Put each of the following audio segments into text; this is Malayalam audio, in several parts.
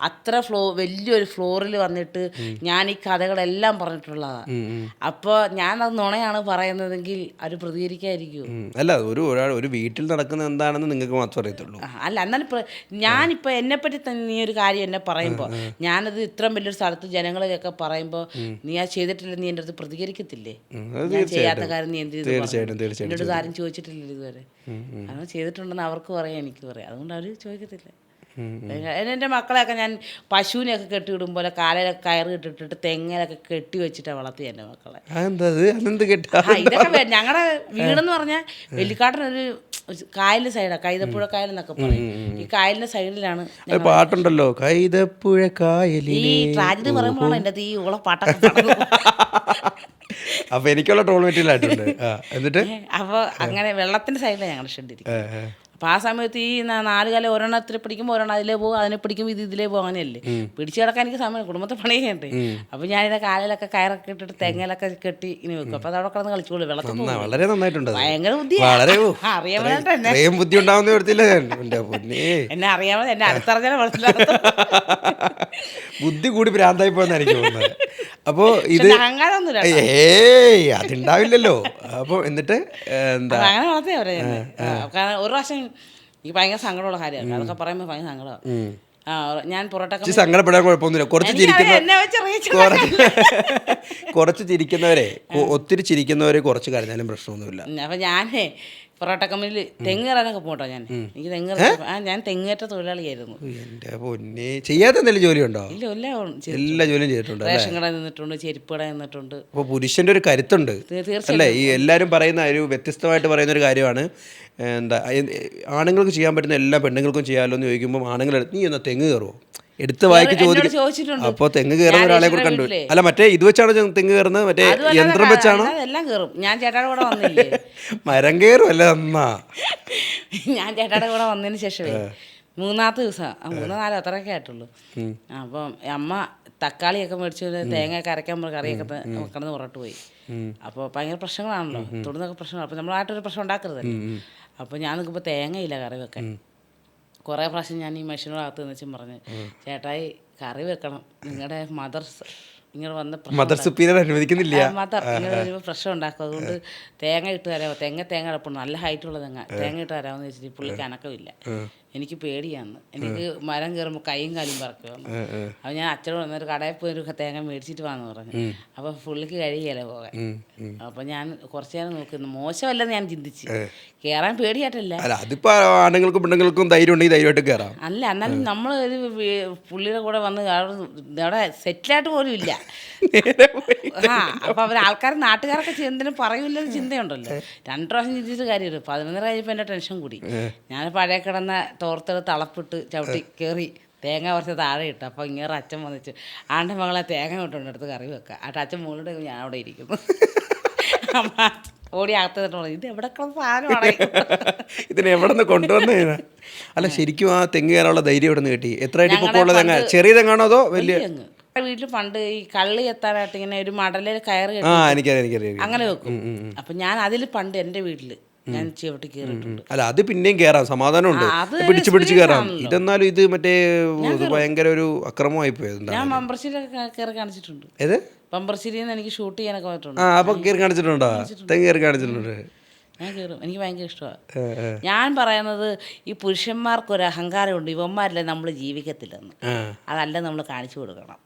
അത്ര വലിയൊരു ഫ്ലോറിൽ വന്നിട്ട് ഞാൻ ഈ കഥകളെല്ലാം പറഞ്ഞിട്ടുള്ളതാണ്. അപ്പോൾ ഞാനത് നുണയാണ് പറയുന്നതെങ്കിൽ അവർ പ്രതികരിക്കാതിരിക്കുമോ? അല്ല, ഒരു വീട്ടിൽ നടക്കുന്നത് എന്താണെന്ന് നിങ്ങൾക്ക് മാത്രമേ അറിയത്തുള്ളൂ. അല്ല, എന്നാലും ഞാനിപ്പോൾ എന്നെപ്പറ്റി തന്നെ നീ ഒരു കാര്യം എന്നെ പറയുമ്പോൾ ഞാനത് ഇത്രയും വലിയൊരു സ്ഥലത്ത് ജനങ്ങളെയൊക്കെ പറയുമ്പോൾ നീ അത് ചെയ്തിട്ടില്ല, നീ എൻ്റെ അടുത്ത് പ്രതികരിക്കത്തില്ലേ? ഞാൻ ചെയ്യാത്ത കാര്യം നീ എന്ത് ചെയ്തു? എന്നോട് കാര്യം ചോദിച്ചിട്ടില്ല ഇതുവരെ. അങ്ങനെ ചെയ്തിട്ടുണ്ടെന്ന് അവർക്കും പറയാം, എനിക്കും പറയാം. അതുകൊണ്ട് അവർ ചോദിക്കത്തില്ല. എൻ്റെ മക്കളെയൊക്കെ ഞാൻ പശുവിനെയൊക്കെ കെട്ടിവിടും പോലെ കാലയിലൊക്കെ കയറ് കെട്ടിട്ടിട്ട് തെങ്ങിലൊക്കെ കെട്ടി വെച്ചിട്ടാണ് വളർത്തി എൻ്റെ മക്കളെ. ഇതൊക്കെ ഞങ്ങളുടെ വീടെന്ന് പറഞ്ഞാൽ വെള്ളിക്കാട്ടിനൊരു കായലിൻ്റെ സൈഡാണ്, കൈതപ്പുഴ കായൽ എന്നൊക്കെ പറയും. ഈ കായലിൻ്റെ സൈഡിലാണ് പാട്ടുണ്ടല്ലോ, കൈതപ്പുഴ കായലിൽ. ഈ ട്രാജഡി പറയുമ്പോഴാണ് എൻ്റെ ഈ ഉള്ള പാട്ടൊക്കെ അപ്പൊ എനിക്കുള്ള ട്രോൾ മെറ്റീരിയൽ ആയിട്ടുണ്ട്. എന്നിട്ട് അപ്പോൾ അങ്ങനെ വെള്ളത്തിൻ്റെ സൈഡിലാണ് ഞങ്ങളുടെ ഷെഡ് ഇരിക്കുന്നത്. അപ്പോൾ ആ സമയത്ത് ഈ 4 കാലം ഒരെണ്ണത്തിൽ പിടിക്കുമ്പോൾ ഒരെണ്ണം അതിലേ പോകും, അതിനെ പിടിക്കുമ്പോൾ ഇതിലേ പോകും, അങ്ങനെയല്ലേ. പിടിച്ചു കിടക്കാൻ എനിക്ക് സമയം, കുടുംബത്തെ പണി ചെയ്യണ്ടേ. അപ്പോൾ ഞാനിതിൻ്റെ കാലിലൊക്കെ കയറൊക്കെ ഇട്ടിട്ട് തെങ്ങയിലൊക്കെ കെട്ടി ഇനി വെക്കും. അപ്പോൾ അതവിടെ കിടന്ന് കളിച്ചോളൂ വെള്ളത്തിൽ. വളരെ നന്നായിട്ടുണ്ട്. ഭയങ്കര അറിയാൻ ബുദ്ധി ഉണ്ടാവുന്ന വരത്തില്ല. എന്നെ അറിയാമോ, എന്നെ അടുത്തറിഞ്ഞാൽ വെള്ളത്തിൽ ബുദ്ധി കൂടി ഭ്രാന്തായി പോയെന്ന് എനിക്ക് തോന്നുന്നത്. അപ്പോൾ ഇത് അഹങ്കാരമൊന്നുമില്ല, അതുണ്ടാവില്ലല്ലോ. അപ്പോൾ എന്നിട്ട് എന്താ അങ്ങനെ വളർത്തിയാ പറയാ. കാരണം ഒരു പ്രാവശ്യം എനിക്ക് ഭയങ്കര സങ്കടമുള്ള കാര്യമാണ്, അതൊക്കെ പറയുമ്പോൾ ഭയങ്കര സങ്കടമാണ്. ഞാൻ പൊറോട്ട സങ്കടപ്പെടാൻ കുഴപ്പമൊന്നുമില്ല. കുറച്ച് ചിരിക്കുന്നവരെ, ഒത്തിരി ചിരിക്കുന്നവരെ കുറച്ച് കരഞ്ഞാലും പ്രശ്നമൊന്നുമില്ല. അപ്പം ഞാനേ പൊറോട്ട കമ്പനിയിൽ തെങ്ങ് കയറാനൊക്കെ പോട്ടോ. എനിക്ക് ഞാൻ തെങ്ങേറ്റ തൊഴിലാളിയായിരുന്നു. എൻ്റെ പൊന്നെ, ചെയ്യാത്ത എന്തെങ്കിലും ജോലിയുണ്ടോ? ഇല്ല, എല്ലാ ജോലിയും ചെയ്തിട്ടുണ്ട്. റേഷൻ കട നിന്നിട്ടുണ്ട്, ചെരുപ്പ് കട നിന്നിട്ടുണ്ട്. അപ്പോൾ പുരുഷൻ്റെ ഒരു കരുത്തുണ്ട് അല്ലേ? ഈ എല്ലാവരും പറയുന്ന ഒരു വ്യത്യസ്തമായിട്ട് പറയുന്ന ഒരു കാര്യമാണ്, എന്താ ആണുങ്ങൾക്ക് ചെയ്യാൻ പറ്റുന്ന എല്ലാ പെണ്ണുങ്ങൾക്കും ചെയ്യാമല്ലോ എന്ന് ചോദിക്കുമ്പോൾ ആണുങ്ങൾ നീ എന്നാ തെങ്ങ് കയറുമോ എടുത്ത് വായിക്ക് ചോദിച്ചിട്ടുണ്ട്. അപ്പോൾ തെങ്ങ് കയറുന്ന ഒരാളെ കൂടെ കണ്ടു. അല്ല, മറ്റേ ഇത് വെച്ചാണ് തെങ്ങ് കയറുന്നത്, മറ്റേ യന്ത്രം വെച്ചാണ്. എല്ലാം കയറും. ഞാൻ ചേട്ടാടെ കൂടെ വന്നില്ലേ, മരം കയറും അല്ലേ എന്നാ. ഞാൻ ചേട്ടാടെ കൂടെ വന്നതിന് ശേഷമേ 3-ാമത്തെ ദിവസം 3-4 അത്രയൊക്കെ ആയിട്ടുള്ളൂ. അപ്പം അമ്മ തക്കാളിയൊക്കെ മേടിച്ച് തേങ്ങയൊക്കെ അരയ്ക്കാൻ കറിയൊക്കെ വെക്കണമെന്ന് പുറത്ത് പോയി. അപ്പോൾ ഭയങ്കര പ്രശ്നങ്ങളാണല്ലോ, തൊടുന്നൊക്കെ പ്രശ്നങ്ങൾ. അപ്പോൾ നമ്മളായിട്ടൊരു പ്രശ്നം ഉണ്ടാക്കരുതല്ലോ. അപ്പോൾ ഞാൻ നിൽക്കുമ്പോൾ തേങ്ങയില്ല കറി വെക്കാൻ. കുറേ പ്രാവശ്യം ഞാൻ ഈ മെഷീനോടകത്ത് വെച്ചും പറഞ്ഞ്, ചേട്ടായി കറി വെക്കണം, നിങ്ങളുടെ മദർസ് ഇങ്ങനെ വന്ന് മദർ സുപ്പീരിയർ അനുവദിക്കുന്നില്ല, മദർ ഇങ്ങനെ വരുമ്പോൾ പ്രശ്നം ഉണ്ടാക്കും. അതുകൊണ്ട് തേങ്ങ ഇട്ട് തരാമോ, തേങ്ങ കിടപ്പുണ്ട്, നല്ല ഹൈറ്റുള്ള തേങ്ങ ഇട്ട് തരാമെന്ന് വെച്ചിട്ട് പുള്ളിക്ക് അനക്കമില്ല. എനിക്ക് പേടിയാന്ന്, എനിക്ക് മരം കയറുമ്പോൾ കൈയും കാലും പറക്കുമെന്ന്. അപ്പോൾ ഞാൻ അച്ഛനോട് വന്നൊരു കടയിൽ പോയി ഒരു തേങ്ങ മേടിച്ചിട്ട് വാന്ന് പറഞ്ഞു. അപ്പോൾ പുള്ളിക്ക് കഴിയല്ലേ പോകാൻ. അപ്പോൾ ഞാൻ കുറച്ച് നേരം നോക്കുന്നു, മോശമല്ലെന്ന് ഞാൻ ചിന്തിച്ച്. കയറാൻ പേടിയായിട്ടല്ല, അതിപ്പോ ആണുങ്ങൾക്കും പെണ്ണുങ്ങൾക്കും ധൈര്യം ഉണ്ടെങ്കിൽ ധൈര്യമായിട്ട് കയറാം. അല്ല, എന്നാലും നമ്മൾ ഒരു പുള്ളിയുടെ കൂടെ വന്ന് അവിടെ സെറ്റിലായിട്ട് പോലും ഇല്ല. അപ്പോൾ ആൾക്കാർ നാട്ടുകാരൊക്കെ എന്തിനും പറയൂല്ലെന്ന് ചിന്തയുണ്ടല്ലോ. 2 പ്രാവശ്യം ചിന്തിച്ചിട്ട് കാര്യമില്ല. 11 കഴിഞ്ഞപ്പോൾ എൻ്റെ ടെൻഷൻ കൂടി. ഞാൻ പഴയ കിടന്ന തോർത്തെടുത്ത് തളപ്പിട്ട് ചവിട്ടി കയറി തേങ്ങ കുറച്ച് താഴെ ഇട്ടു. അപ്പോൾ ഇങ്ങനെ അച്ഛൻ വന്നിട്ട് ആൻ്റെ മകളെ തേങ്ങ കൊണ്ടുകൊണ്ട് എടുത്ത് കറി വെക്കുക. ആട്ട് അച്ഛൻ മുകളിലൂടെ ഞാൻ അവിടെ ഇരിക്കുന്നു. ഓടി അകത്തിട്ട് പറഞ്ഞു, ഇത് എവിടെ സാധനമാണ്, ഇതിന് എവിടെ നിന്ന് കൊണ്ടുവന്നേ? അല്ല, ശരിക്കും ആ തെങ്ങ് കയറാനുള്ള ധൈര്യം എവിടെ നിന്ന് കിട്ടി? എത്ര അടിപ്പൊക്കമുള്ള തെങ്ങ? ചെറിയ തെങ്ങാണോ അതോ വലിയ? വീട്ടിൽ പണ്ട് ഈ കള്ളി എത്താനായിട്ട് ഇങ്ങനെ ഒരു മടലിൽ കയറി അങ്ങനെ വെക്കും. അപ്പം ഞാൻ അതിൽ പണ്ട് എൻ്റെ വീട്ടിൽ ഞാൻ ചവിട്ടി കയറിയിട്ടുണ്ട്. അല്ല, അത് പിന്നെയും കയറാം, സമാധാനമുണ്ട്, പിടിച്ച് കയറാം. ഇതെന്നാലും ഇത് മറ്റേ ഭയങ്കര ഒരു അക്രമമായി പോയത്. ഞാൻ ബമ്പർശ്ശേരിയൊക്കെ കയറി കാണിച്ചിട്ടുണ്ട്. ഏത് ബമ്പർശ്ശേരിയിൽ നിന്ന് എനിക്ക് ഷൂട്ട് ചെയ്യാനൊക്കെ പറ്റുന്നുണ്ട്. അപ്പൊ കയറി കാണിച്ചിട്ടുണ്ടോ? തെങ്ങ് കയറി കാണിച്ചിട്ടുണ്ട്. ഞാൻ കയറും, എനിക്ക് ഭയങ്കര ഇഷ്ടമാണ്. ഞാൻ പറയുന്നത് ഈ പുരുഷന്മാർക്കൊരു അഹങ്കാരമുണ്ട്, ഇവന്മാരല്ലേ നമ്മൾ ജീവിക്കത്തില്ലെന്ന്. അതല്ല, നമ്മൾ കാണിച്ചു കൊടുക്കണം.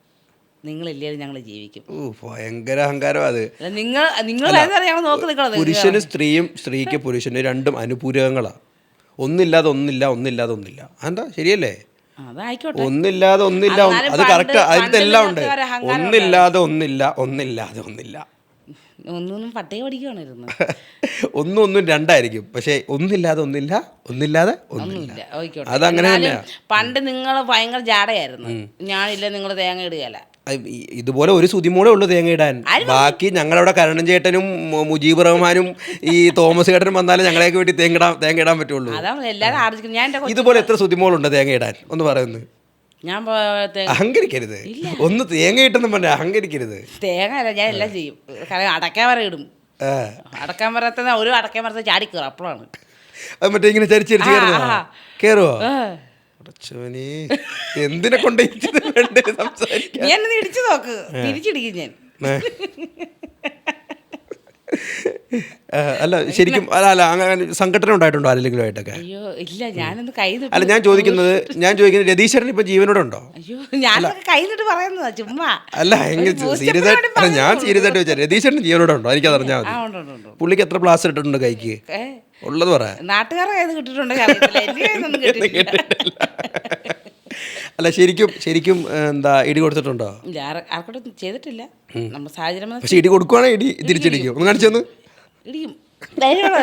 നിങ്ങളില്ലാതെ ഞങ്ങൾ ജീവിക്കും. ഭയങ്കര അഹങ്കാരം അത്. പുരുഷന് സ്ത്രീയും സ്ത്രീക്ക് പുരുഷന് രണ്ടും അനുപൂരകങ്ങളാണ്. ഒന്നില്ലാതെ ഒന്നില്ല, ഒന്നില്ലാതെ ഒന്നില്ല. എന്താ ശരിയല്ലേ? ഒന്നില്ലാതെ ഒന്നില്ല, അത് കറക്റ്റ്. അതിനെല്ലാം ഉണ്ട്. ഒന്നില്ലാതെ ഒന്നില്ല, ഒന്നില്ലാതെ ഒന്നില്ല. ഒന്നും പട്ടയ പഠിക്കുവാണിരുന്നു. ഒന്നും രണ്ടായിരിക്കും, പക്ഷെ ഒന്നില്ലാതെ ഒന്നില്ല, ഒന്നില്ലാതെ ഒന്നില്ല. അതങ്ങനെ തന്നെയാ. പണ്ട് നിങ്ങൾ ഭയങ്കര ജാടയായിരുന്നു. ഞാനില്ല, നിങ്ങൾ തേങ്ങ ഇടുകയല്ല. ഇതുപോലെ ഒരു സുതിമോളേ ഉള്ളൂ തേങ്ങ ഇടാൻ. ബാക്കി ഞങ്ങളവിടെ കരുണൻ ചേട്ടനും മുജീബ് റഹ്മാനും ഈ തോമസ് ചേട്ടനും വന്നാലും ഞങ്ങളെയൊക്കെ വേണ്ടി തേങ്ങ ഇടാൻ പറ്റുള്ളൂ. ഇതുപോലെ എത്ര സുതിമോളുണ്ട് തേങ്ങ ഇടാൻ? ഒന്ന് പറയുന്നത്. ഞാൻ അഹങ്കരിക്കരുത്, ഒന്ന് തേങ്ങ ഇട്ടെന്ന് പറഞ്ഞ അഹങ്കരിക്കരുത്. തേങ്ങ അല്ല, ഞാൻ എല്ലാം ചെയ്യും. അടക്കാൻ വരെ ഇടും. അടക്കാൻ വരത്ത ഒരു അടക്കാൻ വരത്ത ചാടി കയറും. അപ്പോഴാണ് മറ്റേ ഇങ്ങനെ ചരിച്ച് കയറുമോ? പടച്ചോനെ എന്തിനെ കൊണ്ട് സംസാരിക്കാൻ ഞാൻ ഒന്ന് ഇടിച്ചു നോക്ക്, തിരിച്ചിടിക്കും ഞാൻ. അല്ല ശരിക്കും അല്ല അങ്ങനെ സംഘടന ഉണ്ടായിട്ടുണ്ടോ ആരെങ്കിലും ആയിട്ടൊക്കെ? അയ്യോ ഇല്ല, ഞാനൊന്ന് കൈ നിട്ട്. അല്ല ഞാൻ ചോദിക്കുന്നത് രതീശ്വരൻ ഇപ്പൊ ജീവനോടെ ഉണ്ടോ? അയ്യോ ഞാനൊക്കെ കൈ നിട്ട് പറയുന്നതാ ചുമ്മാ. അല്ല എങ്ങനെ സീരിയസ് ആയിട്ട് അല്ല ഞാൻ സീരിയസ് ആയിട്ട് ചോദിച്ചാൽ രതീശ്വരൻ ജീവനോടെ ഉണ്ടോ? എനിക്കത് അറിഞ്ഞാൽ മതി. പുള്ളിക്ക് എത്ര പ്ലാസ്റ്റർ ഇട്ടിട്ടുണ്ട് കൈക്ക്? ഉള്ളത് പറ. നാട്ടുകാരുടെ കയ്യിൽ കിട്ടിയിട്ടുണ്ടെങ്കിൽ അറിയത്തില്ല, എൻ്റെ കയ്യിലൊന്നും കിട്ടിയിട്ടില്ല. അല്ല ശരിക്കും എന്താ ഇടി കൊടുത്തിട്ടുണ്ടോ? ഇല്ല, ആർക്കോട്ടും ചെയ്തിട്ടില്ല. നമ്മൾ സാഹചര്യം പക്ഷെ ഇടി കൊടുക്കുവാണെങ്കിൽ ഇടി തിരിച്ചടിക്കും. ഒന്ന് കാണിച്ചു തന്നു. ഇടിയും ധൈര്യമുള്ള